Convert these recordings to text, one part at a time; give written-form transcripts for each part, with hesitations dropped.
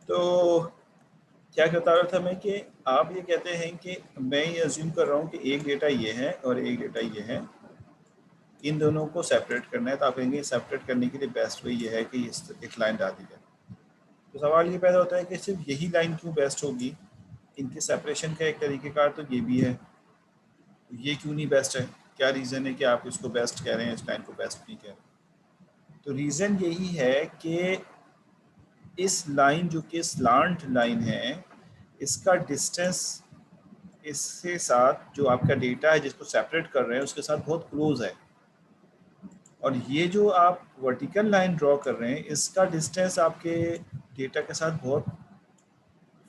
तो क्या बता रहा था मैं कि आप ये कहते हैं कि मैं ये अज्यूम कर रहा हूँ कि एक डेटा ये है और एक डेटा ये है, इन दोनों को सेपरेट करना है। तो आप कहेंगे सेपरेट करने के लिए बेस्ट वे ये है कि इस एक लाइन डाल दी जाए। तो सवाल ये पैदा होता है कि सिर्फ यही लाइन क्यों बेस्ट होगी? इनके सेपरेशन का एक तरीक़ेकार तो ये भी है, तो ये क्यों नहीं बेस्ट है? क्या रीज़न है कि आप इसको बेस्ट कह रहे हैं, इस लाइन को बेस्ट नहीं कह रहे? तो रीज़न यही है कि इस लाइन जो कि स्लांट लाइन है, इसका डिस्टेंस इसके साथ जो आपका डेटा है जिसको सेपरेट कर रहे हैं उसके साथ बहुत क्लोज है, और ये जो आप वर्टिकल लाइन ड्रॉ कर रहे हैं इसका डिस्टेंस आपके डेटा के साथ बहुत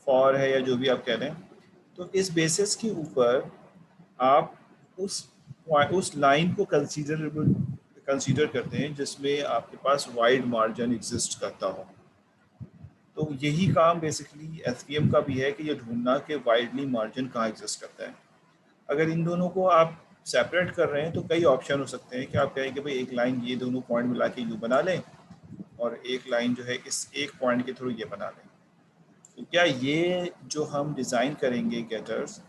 फॉर है, या जो भी आप कह रहे हैं। तो इस बेसिस के ऊपर आप उस लाइन को कंसीडर करते हैं जिसमें आपके पास वाइड मार्जिन एग्जिस्ट करता हो। तो यही काम बेसिकली एसवीएम का भी है कि ये ढूंढना कि वाइडली मार्जिन कहाँ एग्जिस्ट करता है। अगर इन दोनों को आप सेपरेट कर रहे हैं तो कई ऑप्शन हो सकते हैं कि आप कहें कि भाई एक लाइन ये दोनों पॉइंट मिला के यू बना लें और एक लाइन जो है इस एक पॉइंट के थ्रू ये बना लें। तो क्या ये जो हम डिज़ाइन करेंगे गेटर्स,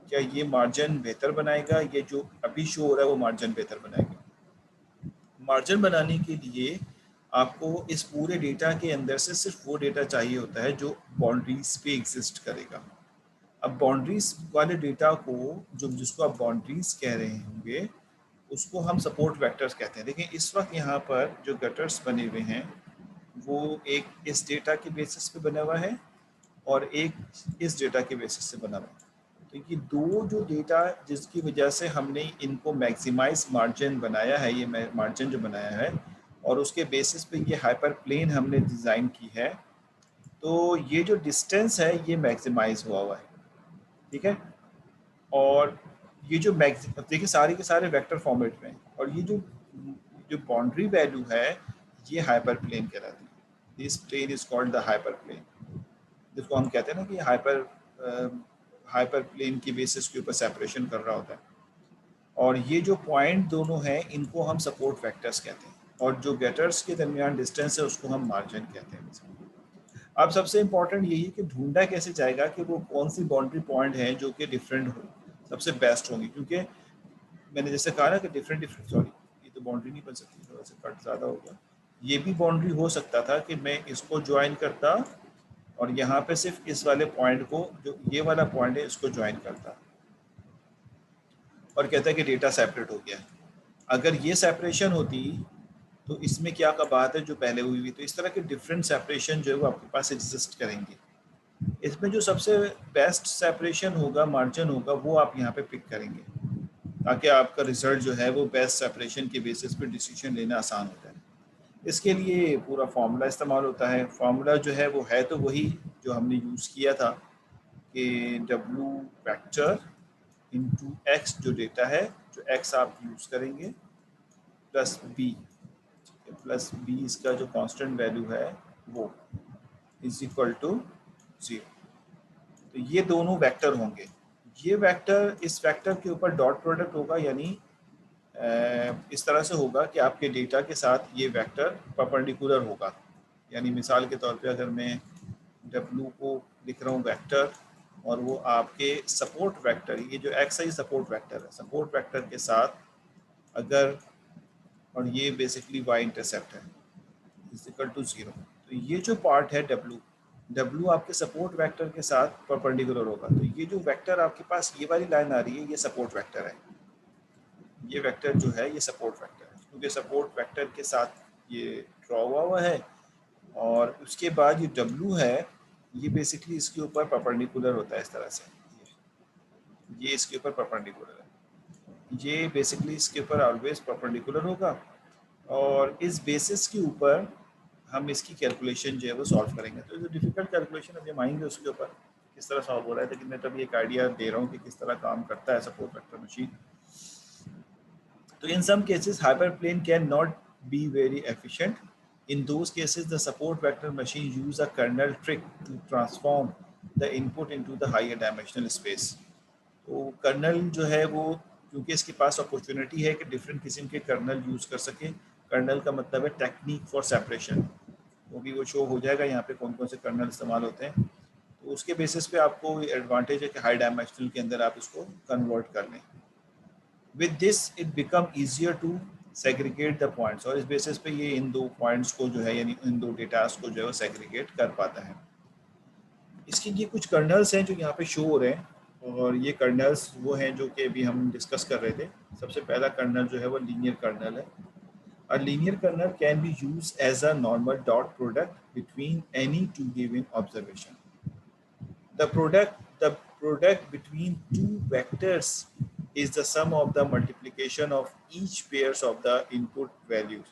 क्या ये मार्जिन बेहतर बनाएगा? ये जो अभी शो हो रहा है वो मार्जिन बेहतर बनाएगा? मार्जिन बनाने के लिए आपको इस पूरे डेटा के अंदर से सिर्फ वो डेटा चाहिए होता है जो बाउंड्रीज पे एग्जिस्ट करेगा। अब बाउंड्रीज वाले डेटा को जिसको आप बाउंड्रीज कह रहे होंगे उसको हम सपोर्ट वेक्टर्स कहते हैं। देखिए इस वक्त यहाँ पर जो गटर्स बने हुए हैं वो एक इस डेटा के बेसिस पे बना हुआ है और एक इस डेटा के बेसिस से बना हुआ है। तो ये दो जो डेटा जिसकी वजह से हमने इनको मैक्सिमाइज मार्जिन बनाया है, ये मार्जिन जो बनाया है और उसके बेसिस पे ये हाइपर प्लेन हमने डिज़ाइन की है, तो ये जो डिस्टेंस है ये मैक्सिमाइज हुआ है। ठीक है, और ये जो देखिए सारे के सारे वेक्टर फॉर्मेट में, और ये जो बाउंड्री वैल्यू है ये हाइपर प्लेन कहलाती है। This plane is called the hyperplane, जिसको हम कहते हैं ना कि हाइपर प्लेन की बेसिस के ऊपर सेपरेशन कर रहा होता है। और ये जो पॉइंट दोनों हैं इनको हम सपोर्ट वेक्टर्स कहते हैं, और जो गेटर्स के दरमियान डिस्टेंस है उसको हम मार्जिन कहते हैं। अब सबसे इम्पोर्टेंट यही है कि ढूंढा कैसे जाएगा कि वो कौन सी बाउंड्री पॉइंट है जो कि डिफरेंट हो, सबसे बेस्ट होंगी। क्योंकि मैंने जैसे कहा ना कि डिफरेंट सॉरी ये तो बाउंड्री नहीं बन सकती, थोड़ा सा कट ज़्यादा हो गया। ये भी बाउंड्री हो सकता था कि मैं इसको ज्वाइन करता और यहाँ पे सिर्फ इस वाले पॉइंट को, जो ये वाला पॉइंट है, इसको ज्वाइन करता और कहता है कि डेटा सेपरेट हो गया। अगर ये सेपरेशन होती तो इसमें क्या का बात है जो पहले हुई हुई। तो इस तरह के डिफरेंट सेपरेशन जो है वो आपके पास एग्जिस्ट करेंगे। इसमें जो सबसे बेस्ट सेपरेशन होगा, मार्जिन होगा, वो आप यहाँ पे पिक करेंगे ताकि आपका रिजल्ट जो है वो बेस्ट सेपरेशन के बेसिस पे डिसीजन लेना आसान होता है। इसके लिए पूरा फार्मूला इस्तेमाल होता है। फार्मूला जो है वो है तो वही जो हमने यूज़ किया था कि W वेक्टर इंटू एक्स जो डेटा है, जो एक्स आप यूज़ करेंगे, प्लस बी, प्लस बी इसका जो कांस्टेंट वैल्यू है वो इज इक्वल टू 0। तो ये दोनों वेक्टर होंगे। ये वेक्टर इस वेक्टर के ऊपर डॉट प्रोडक्ट होगा, यानी इस तरह से होगा कि आपके डेटा के साथ ये वेक्टर परपेंडिकुलर होगा। यानी मिसाल के तौर पे अगर मैं W को लिख रहा हूँ वेक्टर और वो आपके सपोर्ट वेक्टर, ये जो एक्स है सपोर्ट वेक्टर है, सपोर्ट वेक्टर के साथ अगर, और ये बेसिकली y इंटरसेप्ट है इज इक्वल टू 0। तो ये जो पार्ट है W आपके सपोर्ट वेक्टर के साथ परपेंडिकुलर होगा। तो ये जो वेक्टर आपके पास ये वाली लाइन आ रही है ये सपोर्ट वेक्टर है। ये वेक्टर जो है ये सपोर्ट वेक्टर है क्योंकि सपोर्ट वेक्टर के साथ ये ड्रॉ हुआ है, और उसके बाद ये W है ये बेसिकली इसके ऊपर परपेंडिकुलर होता है इस तरह से। ये इसके ऊपर परपेंडिकुलर है, ये बेसिकली इसके ऊपर ऑलवेज परपेंडिकुलर होगा, और इस बेसिस के ऊपर हम इसकी कैलकुलेशन जो है वो सॉल्व करेंगे। तो जो डिफ़िकल्ट कैलकुलेशन अब हम आएंगे उसके ऊपर किस तरह सॉल्व हो रहा है, लेकिन मैं तभी एक आइडिया दे रहा हूँ कि किस तरह काम करता है सपोर्ट वेक्टर मशीन। तो in some cases hyperplane can not be very efficient. In those cases the support vector machine use a kernel trick to transform the input into the higher dimensional space. तो colonel जो है वो, क्योंकि इसके पास opportunity है कि different किस्म के कर्नल यूज़ कर सके। कर्नल का मतलब है टेक्निक फॉर सेपरेशन। वो भी वो शो हो जाएगा यहाँ पे कौन कौन से कर्नल इस्तेमाल होते हैं। तो उसके बेसिस पे आपको एडवांटेज है कि हाई डायमेंशनल के अंदर आप इसको कन्वर्ट कर लें। With this it become easier to segregate the points, और इस बेसिस पे ये इन दो पॉइंट्स को जो है यानी इन दो डेटास को जो है वो सेग्रीगेट कर पाता है। इसके ये कुछ कर्नल्स हैं जो यहाँ पे शो हो रहे हैं, और ये कर्नल्स वो हैं जो कि अभी हम डिस्कस कर रहे थे। सबसे पहला कर्नल जो है वो लीनियर कर्नल है। A linear kernel can be used as a normal dot product between any two given observation. The product between two vectors is the sum of the multiplication of each pairs of the input values.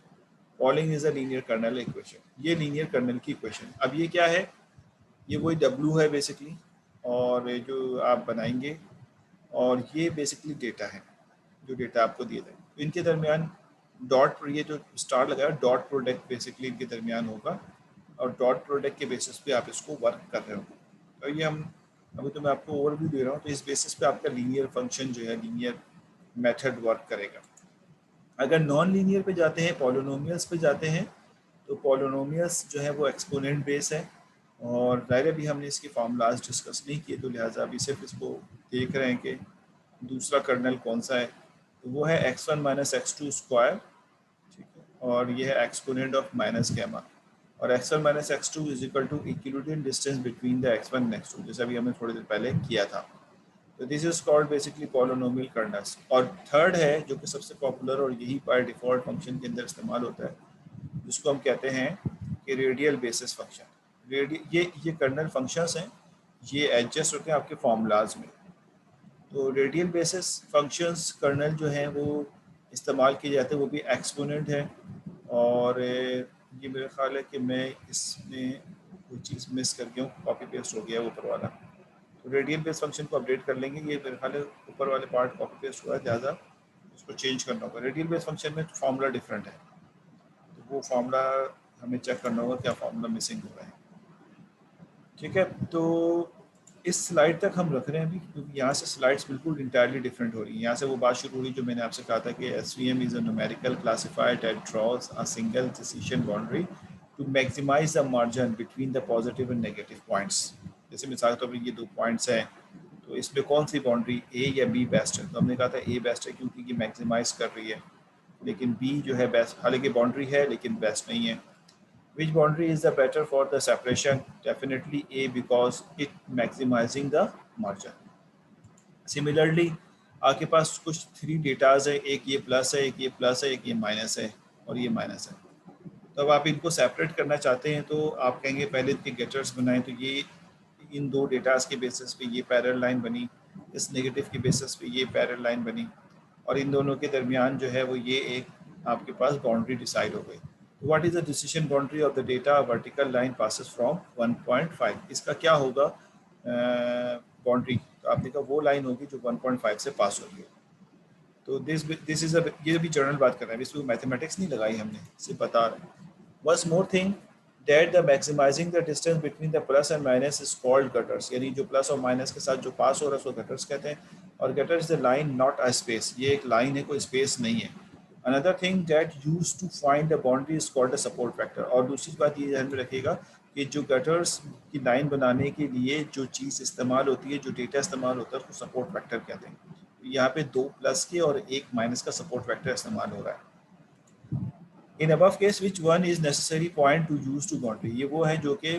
Following is a linear kernel equation. ये linear kernel की equation. अब ये क्या है? ये वही W है basically, और जो आप बनाएंगे, और ये बेसिकली डेटा है, जो डेटा आपको दिए जाए। तो इनके दरमियान डॉट, ये जो स्टार लगाया डॉट प्रोडक्ट बेसिकली इनके दरमियान होगा, और डॉट प्रोडक्ट के बेसिस पे आप इसको वर्क कर रहे हो। तो ये हम अभी तो मैं आपको ओवरव्यू दे रहा हूँ, तो इस बेसिस पे आपका लीनियर फंक्शन जो है, लीनियर मेथड वर्क करेगा। अगर नॉन लीनियर पे जाते हैं, पॉलिनोमियल्स पे जाते हैं, तो पॉलिनोमियल्स जो है वो एक्सपोनेंट बेस है, और ज़ाहिर भी हमने इसके फार्मूलाज डिस्कस नहीं किए, तो लिहाजा अभी सिर्फ इसको देख रहे हैं कि दूसरा कर्नल कौन सा है। तो वो है x1 माइनस x2 स्क्वायर, ठीक है, और ये है एक्सपोनेंट ऑफ माइनस गैमा, और x1 minus x2 is equal to equilibrium distance between the x1 and x2, जैसे अभी हमने थोड़ी देर पहले किया था। तो this is called basically polynomial colonel's. और थर्ड है जो कि सबसे पॉपुलर और यही बाय डिफ़ॉल्ट फंक्शन के अंदर इस्तेमाल होता है, जिसको हम कहते हैं कि रेडियल बेसिस फंक्शन। ये कर्नल फंक्शंस हैं, ये एडजस्ट होते हैं आपके फार्मूलाज में। तो रेडियल बेसिस फंक्शंस कर्नल जो हैं वो इस्तेमाल किए जाते हैं, वो भी एक्सपोनेंट है। और ये मेरा ख्याल है कि मैं इसमें कोई चीज़ मिस कर गया हूँ, कॉपी पेस्ट हो गया है ऊपर वाला। तो रेडियल बेस फंक्शन को अपडेट कर लेंगे, ये मेरे ख्याल है ऊपर वाले पार्ट कॉपी पेस्ट हुआ है, लिहाजा उसको चेंज करना होगा। रेडियल बेस फंक्शन में फार्मूला डिफरेंट है, तो वो फार्मूला हमें चेक करना होगा क्या फार्मूला मिसिंग हो रहा है। ठीक है, तो इस स्लाइड तक हम रख रहे हैं अभी, क्योंकि यहाँ से स्लाइड्स बिल्कुल इंटायरली डिफरेंट हो रही हैं। यहाँ से वो बात शुरू हो रही जो मैंने आपसे कहा था कि SVM is a numerical classifier that draws a single decision boundary to maximize the margin between the positive and negative points. जैसे मिसाल के तौर पर ये दो पॉइंट्स हैं, तो इसमें कौन सी बाउंड्री A या B बेस्ट है? तो हमने कहा था A बेस्ट है क्योंकि ये मैक्सिमाइज कर रही है, लेकिन B जो है बेस्ट, हालांकि बाउंड्री है लेकिन बेस्ट नहीं है। Which boundary is the better for the separation? Definitely A, because it maximizing the margin. Similarly, आपके पास कुछ 3 डेटाज है, एक ये प्लस है, एक ये प्लस है, एक ये माइनस है, और ये माइनस है। तो अब आप इनको सेपरेट करना चाहते हैं, तो आप कहेंगे पहले इनके गेटर्स बनाएं। तो ये इन दो डेटाज के बेसिस पे ये पैरेलल लाइन बनी, इस नेगेटिव के बेसिस पे ये पैरेलल लाइन बनी, और इन दोनों के दरमियान जो है वो ये एक आपके पास बाउंड्री डिसाइड हो गई। What is the decision boundary of the data vertical line passes from 1.5? इसका क्या होगा बाउंड्री? तो आपने कहा वो लाइन होगी जो 1.5 से पास हो रही है। तो दिस इज ये भी जनरल बात कर रहे हैं, इसमें मैथमेटिक्स नहीं लगाई हमने, सिर्फ बता रहे हैं। Once more thing that the maximizing the distance between the plus and minus is called gutters, यानी जो प्लस और माइनस के साथ जो पास हो रहा है उसको गटर्स कहते हैं। और gutter is the line not a space, ये एक लाइन है, कोई स्पेस नहीं है। Another thing that use to find the boundary is called the support factor. और दूसरी बात ये ध्यान में रखिएगा कि जो गटर्स की लाइन बनाने के लिए जो चीज़ इस्तेमाल होती है, जो डेटा इस्तेमाल होता है, उसको सपोर्ट फैक्टर कहते हैं। यहाँ पे 2 प्लस के और 1 माइनस का सपोर्ट फैक्टर इस्तेमाल हो रहा है। In above case which one is necessary point to use to boundary, ये वो है जो कि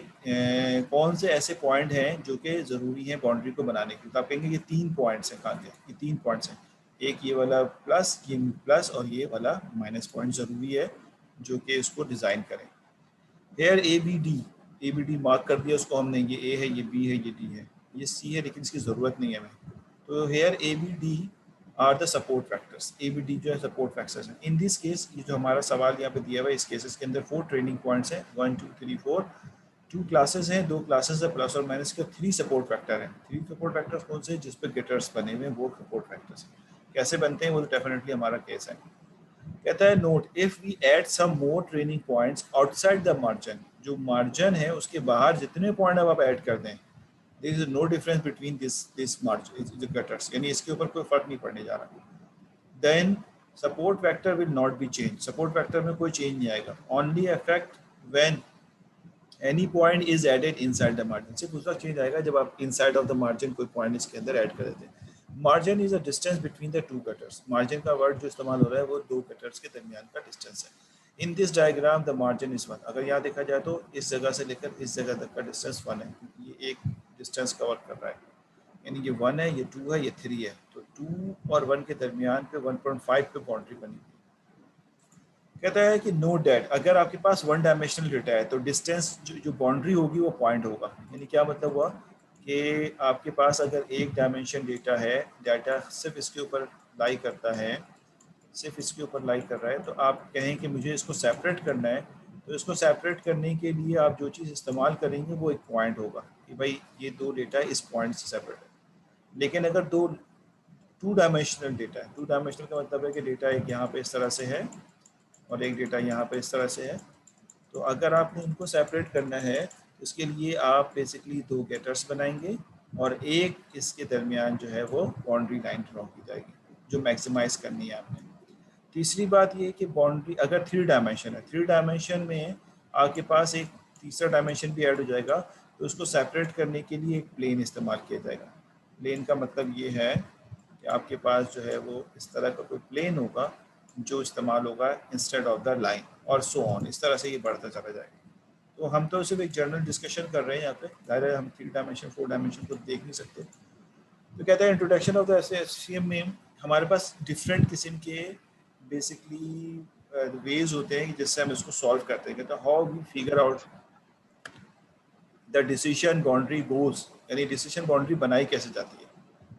कौन से ऐसे पॉइंट हैं जो कि ज़रूरी हैं बाउंड्री को बनाने के लिए। तो आप कहेंगे ये 3 पॉइंट्स हैं, कहाँ के ये 3 पॉइंट्स हैं, एक ये वाला प्लस, ये प्लस, और ये वाला माइनस पॉइंट ज़रूरी है जो कि इसको डिज़ाइन करें। Here A B D mark कर दिया उसको हमने, ये ए है, ये बी है, ये डी है, ये सी है, लेकिन इसकी ज़रूरत नहीं है हमें। तो here A B D are the support factors, A B D जो है सपोर्ट फैक्टर्स हैं। इन दिस केस ये जो हमारा सवाल यहाँ पे दिया हुआ है, इस केसेस के अंदर 4 ट्रेनिंग पॉइंट्स हैं, 1 2 3 4, 2 क्लासेस हैं, 2 क्लासेस है प्लस और माइनस के, 3 सपोर्ट फैक्टर हैं। 3 सपोर्ट फैक्टर्स कौन से हैं? जिस पे गेटर्स बने हुए हैं वो सपोर्ट फैक्टर्स हैं। कैसे बनते हैं वो तो डेफिनेटली हमारा केस है। कहता है note if we add some more training points outside the margin, जो मार्जिन है उसके बाहर जितने पॉइंट अब आप ऐड कर दें, there is no difference between this margin gutters, यानी इसके ऊपर कोई फर्क नहीं पड़ने जा रहा, then support factor will not be change, support factor में कोई चेंज नहीं आएगा। Only affect when any point is added inside the margin, सिर्फ उसका चेंज आएगा जब आप इनसाइड ऑफ द मार्जिन कोई पॉइंट इसके अंदर ऐड कर देते हैं। Margin is a distance between the to cutters, margin का वर्ड जो इस्तेमाल हो रहा है वो दो कटर्स के दरमियान का डिस्टेंस है। In this diagram the margin is 1, अगर यहाँ देखा जाए तो इस जगह से लेकर इस जगह तक का डिस्टेंस 1 है, क्योंकि ये एक डिस्टेंस कवर कर रहा है, यानी ये 1 है, ये 2 है, ये 3 है, तो 2 और 1 के दरमियान पे 1.5 पे बाउंड्री बनी। कहता है कि नो डैट, अगर आपके पास वन डायमेंशनल डेटा है तो डिस्टेंस जो बाउंड्री होगी वो पॉइंट होगा। यानी क्या मतलब हुआ कि आपके पास अगर एक डायमेंशन डेटा है, डाटा सिर्फ इसके ऊपर लाई करता है, सिर्फ इसके ऊपर लाई कर रहा है, तो आप कहें कि मुझे इसको सेपरेट करना है, तो इसको सेपरेट करने के लिए आप जो चीज़ इस्तेमाल करेंगे वो एक पॉइंट होगा कि भाई ये दो डेटा इस पॉइंट से सेपरेट है। लेकिन अगर दो टू डायमेंशनल डेटा है, टू डायमेंशनल का मतलब है कि डेटा एक यहाँ पे इस तरह से है और एक डेटा यहाँ पे इस तरह से है, तो अगर आपने इनको सेपरेट करना है तो इसके लिए आप बेसिकली दो गेटर्स बनाएंगे और एक इसके दरमियान जो है वो बाउंड्री लाइन ड्रॉ की जाएगी जो मैक्सिमाइज करनी है आपने। तीसरी बात ये कि बाउंड्री अगर थ्री डायमेंशन है, थ्री डायमेंशन में आपके पास एक तीसरा डायमेंशन भी ऐड हो जाएगा, तो उसको सेपरेट करने के लिए एक प्लेन इस्तेमाल किया जाएगा। प्लेन का मतलब ये है कि आपके पास जो है वो इस तरह का कोई प्लेन होगा जो इस्तेमाल होगा इंस्टेड ऑफ द लाइन, और सो ऑन, इस तरह से ये बढ़ता चला जाएगा। तो हम तो सिर्फ एक जनरल डिस्कशन कर रहे हैं यहाँ पे, ज़ाहिर है हम थ्री डायमेंशन फोर डायमेंशन को देख नहीं सकते। तो कहते हैं इंट्रोडक्शन ऑफ द एससीएम में हमारे पास डिफरेंट किस्म के बेसिकली वेज होते हैं जिससे हम इसको सॉल्व करते हैं। कहते हैं how we figure out the decision boundary goals, यानी डिसीजन बाउंड्री बनाई कैसे जाती है।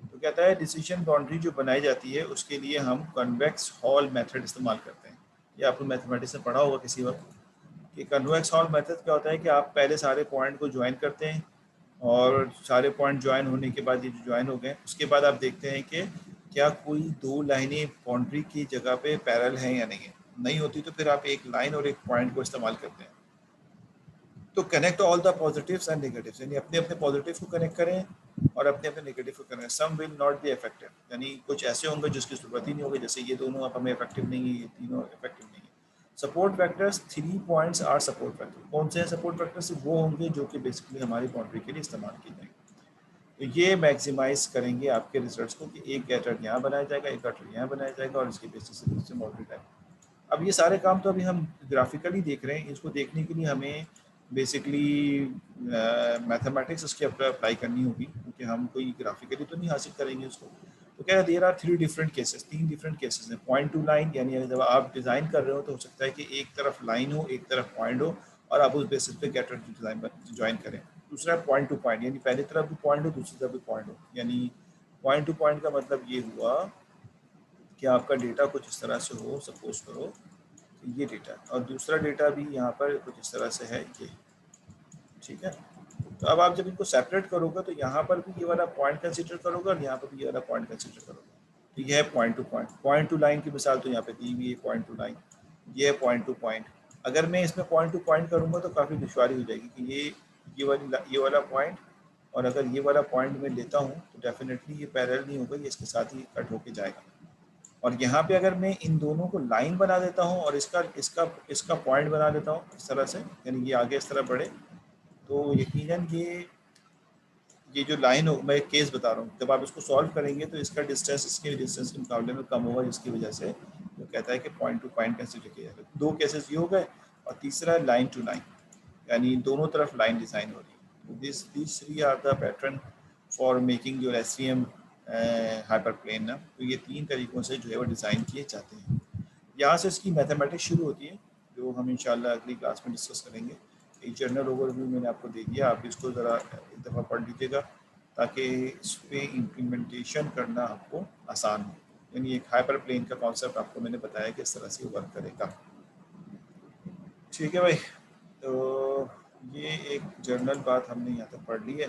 तो कहता है डिसीजन बाउंड्री जो बनाई जाती है उसके लिए हम कन्वेक्स हॉल मेथड इस्तेमाल करते हैं। ये आपने मैथमेटिक्स में पढ़ा होगा किसी वक्त कि कन्वेक्स हॉल मेथड क्या होता है कि आप पहले सारे पॉइंट को ज्वाइन करते हैं और सारे पॉइंट ज्वाइन होने के बाद ये जो ज्वाइन हो गए उसके बाद आप देखते हैं कि क्या कोई दो लाइनें बाउंड्री की जगह पे पैरेलल हैं या नहीं है। नहीं होती तो फिर आप एक लाइन और एक पॉइंट को इस्तेमाल करते हैं। तो connect all the positives and negatives, यानी अपने अपने पॉजिटिव को कनेक्ट करें और अपने अपने नेगेटिव को करें। सम विल नॉट बी इफेक्टिव, यानी कुछ ऐसे होंगे जिसकी जरूरत ही नहीं होगी, जैसे ये दोनों आप हमें इफेक्टिव नहीं है, ये तीनों इफेक्टिव नहीं है। Support vectors, 3 points are support vector. कौन से हैं सपोर्ट वैक्टर्स? वो होंगे जो कि बेसिकली हमारी बाउंड्री के लिए इस्तेमाल किए जाएंगे। तो ये मैक्सिमाइज करेंगे आपके रिजल्ट्स को कि एक गैटर यहाँ बनाया जाएगा, एक गैटर यहाँ बनाया जाएगा और इसके बेसिस से दूसरे बाउंड्री टाइप। अब ये सारे काम तो अभी हम ग्राफिकली देख रहे हैं, इसको देखने के लिए हमें बेसिकली मैथमेटिक्स उसके ऊपर अप्लाई करनी होगी, क्योंकि हम कोई ग्राफिकली तो नहीं हासिल करेंगे उसको। तो क्या there are 3 different cases, 3 different cases हैं। पॉइंट टू लाइन, यानी जब आप डिज़ाइन कर रहे हो तो हो सकता है कि एक तरफ लाइन हो एक तरफ पॉइंट हो और आप उस बेसिस पे गेटर डिज़ाइन ज्वाइन करें। दूसरा पॉइंट टू पॉइंट, यानी पहली तरफ भी पॉइंट हो दूसरी तरफ भी पॉइंट हो। यानी पॉइंट टू पॉइंट का मतलब ये हुआ कि आपका डेटा कुछ इस तरह से हो, सपोज करो ये डेटा और दूसरा डेटा भी यहाँ पर कुछ इस तरह से है ये, ठीक है। तो अब आप जब इनको सेपरेट करोगे तो यहाँ पर भी ये वाला पॉइंट कंसीडर करोगे और यहाँ पर भी ये वाला पॉइंट कंसीडर करोगे। तो ये है point two point. Point to line की मिसाल तो यहाँ पे दी हुई है, पॉइंट टू लाइन, ये है पॉइंट टू पॉइंट। अगर मैं इसमें पॉइंट टू पॉइंट करूँगा तो काफ़ी दुश्वारी हो जाएगी कि ये वाला पॉइंट और अगर ये वाला पॉइंट मैं लेता हूँ तो डेफिनेटली ये पैरेलल नहीं होगा, ये इसके साथ ही कट होके जाएगा। और यहाँ पे अगर मैं इन दोनों को लाइन बना देता हूँ और इसका इसका इसका पॉइंट बना देता हूँ इस तरह से, यानी ये आगे इस तरह बढ़े, तो यकीनन ये जो लाइन हो, मैं एक केस बता रहा हूँ, जब आप इसको सॉल्व करेंगे तो इसका डिस्टेंस इसके डिस्टेंस के मुकाबले में कम होगा, जिसकी वजह से वो कहता है कि पॉइंट टू पॉइंट कंसिडर किया जाएगा। दो केसेस ये हो गए और तीसरा लाइन टू लाइन, यानी दोनों तरफ लाइन डिज़ाइन हो रही है। तो this three are the pattern for making your SVM hyperplane ना। तो ये 3 तरीक़ों से जो है वो डिज़ाइन किए जाते हैं। यहाँ से इसकी मैथमेटिक्स शुरू होती है जो हम इंशाल्लाह अगली क्लास में डिस्कस करेंगे। एक जनरल ओवरव्यू मैंने आपको दे दिया, आप इसको ज़रा एक दफ़ा पढ़ लीजिएगा ताकि इस पर इम्प्लीमेंटेशन करना आपको आसान हो। यानी एक हाइपर प्लेन का कॉन्सेप्ट आपको मैंने बताया कि इस तरह से वर्क करेगा। ठीक है भाई, तो ये एक जनरल बात हमने यहाँ तक पढ़ ली है।